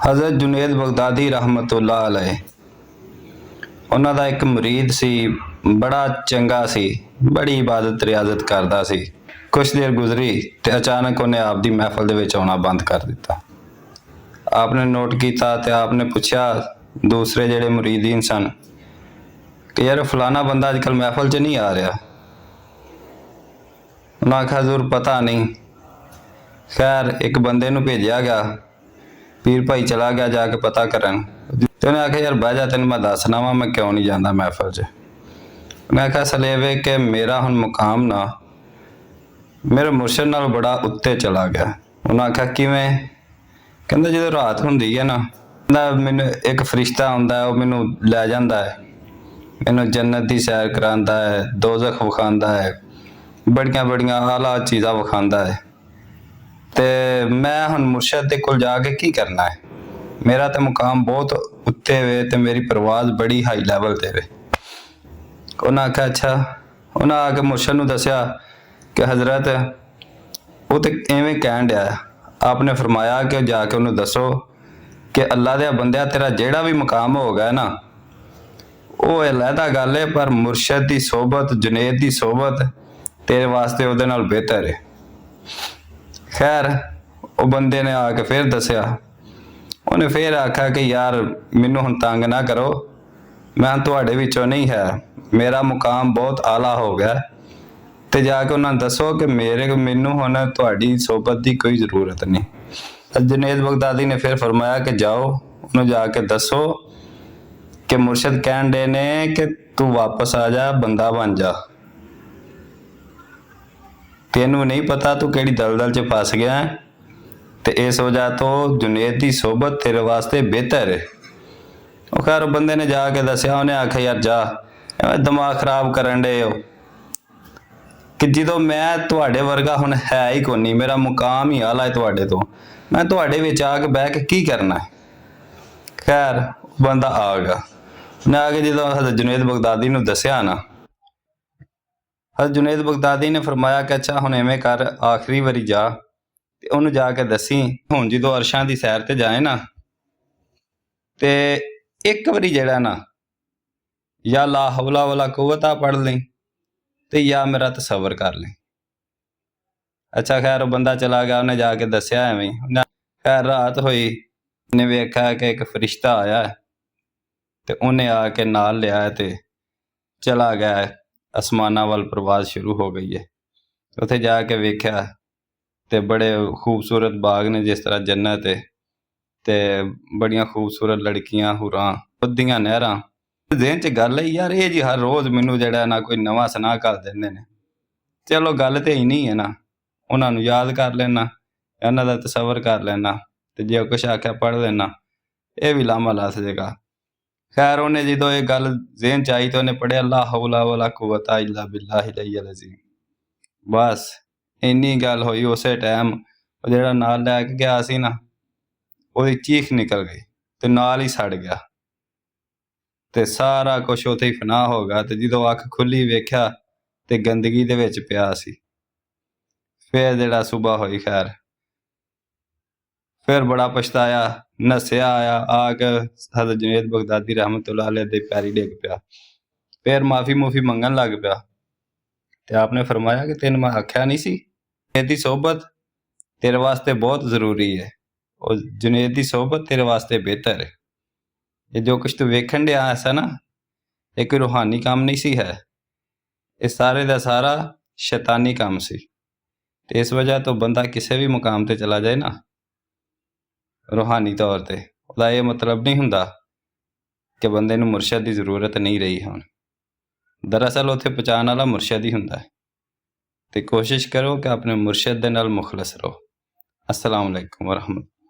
हज़रत जुनेद बगदादी रहमतुल्लाह अलैह ਉਹਨਾਂ ਦਾ ਇੱਕ ਮੁਰੀਦ ਸੀ, ਬੜਾ ਚੰਗਾ ਸੀ, ਬੜੀ ਇਬਾਦਤ ਰਿਆਜ਼ਤ ਕਰਦਾ ਸੀ। ਕੁਛ ਦੇਰ ਗੁਜ਼ਰੀ ਤੇ ਅਚਾਨਕ ਉਹਨੇ ਆਪ ਦੀ ਮਹਿਫਲ ਦੇ ਵਿੱਚ ਆਉਣਾ ਬੰਦ ਕਰ ਦਿੱਤਾ। ਆਪਨੇ ਨੋਟ ਕੀਤਾ ਤੇ ਆਪਨੇ ਪੁੱਛਿਆ ਦੂਸਰੇ ਜਿਹੜੇ ਮੁਰੀਦੀਨ ਸਨ ਕਿ ਯਾਰ ਫਲਾਣਾ ਬੰਦਾ ਅੱਜਕੱਲ ਮਹਿਫਲ 'ਚ ਨਹੀਂ ਆ ਰਿਹਾ। ਉਹਨਾਂ ਆਖਿਆ ਹਜ਼ੂਰ ਪਤਾ ਨਹੀਂ। ਖੈਰ ਇੱਕ ਬੰਦੇ ਨੂੰ ਭੇਜਿਆ ਗਿਆ, ਪੀਰ ਭਾਈ ਚਲਾ ਗਿਆ ਜਾ ਕੇ ਪਤਾ ਕਰਨ ਤੇ ਉਹਨੇ ਆਖਿਆ ਯਾਰ ਬਹਿ ਜਾ, ਤੈਨੂੰ ਮੈਂ ਦੱਸਣਾ ਵਾ ਮੈਂ ਕਿਉਂ ਨਹੀਂ ਜਾਂਦਾ ਮਹਿਫਲ 'ਚ। ਮੈਂ ਆਖਿਆ ਸਲੇਵੇ ਕਿ ਮੇਰਾ ਹੁਣ ਮੁਕਾਮ ਨਾ ਮੇਰੇ ਮੁਰਸ਼ਿਦ ਨਾਲ ਬੜਾ ਉੱਤੇ ਚਲਾ ਗਿਆ। ਉਹਨਾਂ ਆਖਿਆ ਕਿਵੇਂ? ਕਹਿੰਦਾ ਜਦੋਂ ਰਾਤ ਹੁੰਦੀ ਹੈ ਨਾ, ਕਹਿੰਦਾ ਮੈਨੂੰ ਇੱਕ ਫਰਿਸ਼ਤਾ ਆਉਂਦਾ ਹੈ, ਉਹ ਮੈਨੂੰ ਲੈ ਜਾਂਦਾ ਹੈ, ਮੈਨੂੰ ਜੰਨਤ ਦੀ ਸੈਰ ਕਰਾਉਂਦਾ ਹੈ, ਦੋਜ਼ਖ ਵਿਖਾਉਂਦਾ ਹੈ, ਬੜੀਆਂ ਬੜੀਆਂ ਆਲਾ ਚੀਜ਼ਾਂ ਵਿਖਾਉਂਦਾ ਹੈ। ਤੇ ਮੈਂ ਹੁਣ ਮੁਰਸ਼ਿਦ ਦੇ ਕੋਲ ਜਾ ਕੇ ਕੀ ਕਰਨਾ ਹੈ? ਮੇਰਾ ਤੇ ਮੁਕਾਮ ਬਹੁਤ ਉੱਤੇ ਵੇ ਤੇ ਮੇਰੀ ਪ੍ਰਵਾਜ਼ ਬੜੀ ਹਾਈ ਲੈਵਲ ਤੇ ਵੇ। ਉਹਨਾਂ ਆਖਿਆ ਅੱਛਾ। ਉਹਨਾਂ ਆ ਕੇ ਮੁਰਸ਼ਿਦ ਨੂੰ ਦੱਸਿਆ ਕਿ ਹਜ਼ਰਤ ਉਹ ਤੇ ਐਵੇਂ ਕਹਿਣ ਡਿਆ। ਆਪਨੇ ਫਰਮਾਇਆ ਕਿ ਜਾ ਕੇ ਉਹਨੂੰ ਦੱਸੋ ਕਿ ਅੱਲਾ ਦੇ ਬੰਦਿਆ ਤੇਰਾ ਜਿਹੜਾ ਵੀ ਮੁਕਾਮ ਹੋ ਗਿਆ ਨਾ ਉਹ ਅਲੱਗਾ ਗੱਲ ਹੈ, ਪਰ ਮੁਰਸ਼ਿਦ ਦੀ ਸੋਹਬਤ, ਜੁਨੇਦ ਦੀ ਸੋਹਬਤ ਤੇਰੇ ਵਾਸਤੇ ਉਹਦੇ ਨਾਲ ਬਿਹਤਰ ਹੈ। ਖੈਰ ਉਹ ਬੰਦੇ ਨੇ ਆ ਕੇ ਫਿਰ ਦੱਸਿਆ। ਉਹਨੇ ਫਿਰ ਆਖਿਆ ਕਿ ਯਾਰ ਮੈਨੂੰ ਹੁਣ ਤੰਗ ਨਾ ਕਰੋ, ਮੈਂ ਤੁਹਾਡੇ ਵਿੱਚੋਂ ਨਹੀਂ ਹੈ, ਮੇਰਾ ਮੁਕਾਮ ਬਹੁਤ ਆਲਾ ਹੋ ਗਿਆ ਤੇ ਜਾ ਕੇ ਉਹਨਾਂ ਨੂੰ ਦੱਸੋ ਕਿ ਮੈਨੂੰ ਹੁਣ ਤੁਹਾਡੀ ਸੋਹਬਤ ਦੀ ਕੋਈ ਜ਼ਰੂਰਤ ਨਹੀਂ। ਜੁਨੇਦ ਬਗਦਾਦੀ ਨੇ ਫਿਰ ਫਰਮਾਇਆ ਕਿ ਜਾਓ ਉਹਨੂੰ ਜਾ ਕੇ ਦੱਸੋ ਕਿ ਮੁਰਸ਼ਿਦ ਕਹਿਣ ਦੇ ਨੇ ਕਿ ਤੂੰ ਵਾਪਸ ਆ ਜਾ, ਬੰਦਾ ਬਣ ਜਾ, ਤੈਨੂੰ ਨਹੀਂ ਪਤਾ ਤੂੰ ਕਿਹੜੀ ਦਲਦਲ 'ਚ ਫਸ ਗਿਆ ਤੇ ਇਸ ਵਜ੍ਹਾ ਤੋਂ ਜੁਨੇਦ ਦੀ ਸੋਹਬਤ ਤੇਰੇ ਵਾਸਤੇ ਬਿਹਤਰ ਹੈ। ਉਹ ਖੈਰ ਬੰਦੇ ਨੇ ਜਾ ਕੇ ਦੱਸਿਆ। ਉਹਨੇ ਆਖਿਆ ਯਾਰ ਜਾ, ਐਵੇਂ ਦਿਮਾਗ ਖਰਾਬ ਕਰਨ ਡੇ ਹੋ ਕਿ ਜਦੋਂ ਮੈਂ ਤੁਹਾਡੇ ਵਰਗਾ ਹੁਣ ਹੈ ਹੀ ਕੋਈ ਨਹੀਂ, ਮੇਰਾ ਮੁਕਾਮ ਹੀ ਆਲਾ ਹੈ ਤੁਹਾਡੇ ਤੋਂ, ਮੈਂ ਤੁਹਾਡੇ ਵਿੱਚ ਆ ਕੇ ਬਹਿ ਕੇ ਕੀ ਕਰਨਾ ਹੈ। ਖੈਰ ਬੰਦਾ ਆ ਗਿਆ। ਉਹਨੇ ਆ ਕੇ ਜਦੋਂ ਹਜ਼ਰਤ ਜੁਨੇਦ ਬਗਦਾਦੀ ਨੂੰ ਦੱਸਿਆ ਨਾ, ਹਜ਼ਰਤ ਜੁਨੇਦ ਬਗਦਾਦੀ ਨੇ ਫਰਮਾਇਆ ਕਿ ਅੱਛਾ ਹੁਣ ਐਵੇਂ ਕਰ, ਆਖਰੀ ਵਾਰੀ ਜਾ ਤੇ ਉਹਨੂੰ ਜਾ ਕੇ ਦੱਸੀ ਹੁਣ ਜਦੋਂ ਅਰਸ਼ਾਂ ਦੀ ਸੈਰ ਤੇ ਜਾਏ ਨਾ ਤੇ ਇੱਕ ਵਾਰੀ ਜਿਹੜਾ ਨਾ ਜਾਂ ਲਾ ਹੌਲਾ ਵਲਾ ਕੁਵਤਾ ਪੜ੍ਹ ਲਈ ਤੇ ਜਾਂ ਮੇਰਾ ਤਸੱਵਰ ਕਰ ਲਈ। ਅੱਛਾ ਖੈਰ ਉਹ ਬੰਦਾ ਚਲਾ ਗਿਆ, ਉਹਨੇ ਜਾ ਕੇ ਦੱਸਿਆ ਐਵੇਂ। ਖੈਰ ਰਾਤ ਹੋਈ, ਉਹਨੇ ਵੇਖਿਆ ਕਿ ਇੱਕ ਫਰਿਸ਼ਤਾ ਆਇਆ ਤੇ ਉਹਨੇ ਆ ਕੇ ਨਾਲ ਲਿਆ ਤੇ ਚਲਾ ਗਿਆ। ਅਸਮਾਨਾਂ ਵੱਲ ਪ੍ਰਵਾਜ਼ ਸ਼ੁਰੂ ਹੋ ਗਈ ਹੈ। ਉੱਥੇ ਜਾ ਕੇ ਵੇਖਿਆ ਤੇ ਬੜੇ ਖੂਬਸੂਰਤ ਬਾਗ ਨੇ, ਜਿਸ ਤਰ੍ਹਾਂ ਜੰਨਤ ਹੈ, ਤੇ ਬੜੀਆਂ ਖੂਬਸੂਰਤ ਲੜਕੀਆਂ, ਹੁਰਾਂ, ਉੱਦੀਆਂ ਨਹਿਰਾਂ। ਜ਼ਿਹਨ 'ਚ ਗੱਲ ਹੈ ਯਾਰ ਇਹ ਜੀ ਹਰ ਰੋਜ਼ ਮੈਨੂੰ ਜਿਹੜਾ ਨਾ ਕੋਈ ਨਵਾਂ ਸੁਨਾਹ ਕਰ ਦਿੰਦੇ ਨੇ। ਚਲੋ ਗੱਲ ਤੇ ਹੀ ਨਹੀਂ ਹੈ ਨਾ, ਉਹਨਾਂ ਨੂੰ ਯਾਦ ਕਰ ਲੈਣਾ, ਇਹਨਾਂ ਦਾ ਤਸੱਵਰ ਕਰ ਲੈਣਾ ਤੇ ਜੇ ਕੁਛ ਆਖਿਆ ਪੜ੍ਹ ਲੈਣਾ, ਇਹ ਵੀ ਲਾਮਾ ਲੱਥ ਜਾਏਗਾ। ਖੈਰ ਉਹਨੇ ਜਦੋਂ ਇਹ ਗੱਲ ਜ਼ਿਹਨ 'ਚ ਆਈ ਤਾਂ ਉਹਨੇ ਪੜ੍ਹਿਆ ਲਾ ਹੌਲਾ ਵਲਾ ਕੁਵਤਾ ਇਲਾ ਬਿல்லாਹਿਲ ਅਲੀਯਿਲ ਅਜ਼ੀਮ। ਬਸ ਇੰਨੀ ਗੱਲ ਹੋਈ। ਉਸੇ ਟਾਈਮ ਉਹ ਜਿਹੜਾ ਨਾਲ ਲੈ ਕੇ ਗਿਆ ਸੀ ਨਾ, ਉਹਦੀ ਚੀਖ ਨਿਕਲ ਗਈ ਤੇ ਨਾਲ ਹੀ ਸੜ ਗਿਆ ਤੇ ਸਾਰਾ ਕੁਛ ਉੱਥੇ ਹੀ ਫਨਾਹ ਹੋ ਗਿਆ। ਤੇ ਜਦੋਂ ਅੱਖ ਖੁੱਲੀ ਵੇਖਿਆ ਤੇ ਗੰਦਗੀ ਦੇ ਵਿੱਚ ਪਿਆ ਸੀ। ਫਿਰ ਜਿਹੜਾ ਸੁਬਹ ਹੋਈ, ਖੈਰ ਫਿਰ ਬੜਾ ਪਛਤਾਇਆ, ਨੱਸਿਆ ਆਇਆ, ਆ ਕੇ ਹਜ਼ਰਤ ਜੁਨੇਦ ਬਗਦਾਦੀ ਰਹਿਮਤੁल्लाह अलैह ਦੇ ਪੈਰੀ ਡਿੱਗ ਪਿਆ, ਫਿਰ ਮਾਫੀ ਮੂਫੀ ਮੰਗਣ ਲੱਗ ਪਿਆ ਤੇ ਆਪਨੇ ਫਰਮਾਇਆ ਕਿ ਤੈਨੂੰ ਮੈਂ ਆਖਿਆ ਨਹੀਂ ਸੀ ਇਹਦੀ ਸੋਹਬਤ ਤੇਰੇ ਵਾਸਤੇ ਬਹੁਤ ਜ਼ਰੂਰੀ ਹੈ, ਉਹ ਜੁਨੇਦ ਦੀ ਸੋਹਬਤ ਤੇਰੇ ਵਾਸਤੇ ਬਿਹਤਰ ਹੈ। ਇਹ ਜੋ ਕੁਛ ਤੂੰ ਵੇਖਣ ਡਿਆ ਐਸਾ ਨਾ, ਇਹ ਕੋਈ ਰੂਹਾਨੀ ਕੰਮ ਨਹੀਂ ਸੀ ਹੈ, ਇਹ ਸਾਰੇ ਦਾ ਸਾਰਾ ਸ਼ੈਤਾਨੀ ਕੰਮ ਸੀ। ਤੇ ਇਸ ਵਜ੍ਹਾ ਤੋਂ ਬੰਦਾ ਕਿਸੇ ਵੀ ਮੁਕਾਮ ਤੇ ਚਲਾ ਜਾਏ ਨਾ ਰੂਹਾਨੀ ਤੌਰ ਤੇ, ਉਹਦਾ ਇਹ ਮਤਲਬ ਨਹੀਂ ਹੁੰਦਾ ਕਿ ਬੰਦੇ ਨੂੰ ਮੁਰਸ਼ਿਦ ਦੀ ਜ਼ਰੂਰਤ ਨਹੀਂ ਰਹੀ ਹੁਣ। ਦਰਅਸਲ ਉੱਥੇ ਪਹੁੰਚਾਉਣ ਵਾਲਾ ਮੁਰਸ਼ਿਦ ਹੀ ਹੁੰਦਾ ਹੈ। ਤੇ ਕੋਸ਼ਿਸ਼ ਕਰੋ ਕਿ ਆਪਣੇ ਮੁਰਸ਼ਿਦ ਦੇ ਨਾਲ ਮੁਖਲਸ ਰਹੋ। अस्सलाम वालेकुम वरहमतुल्लाह।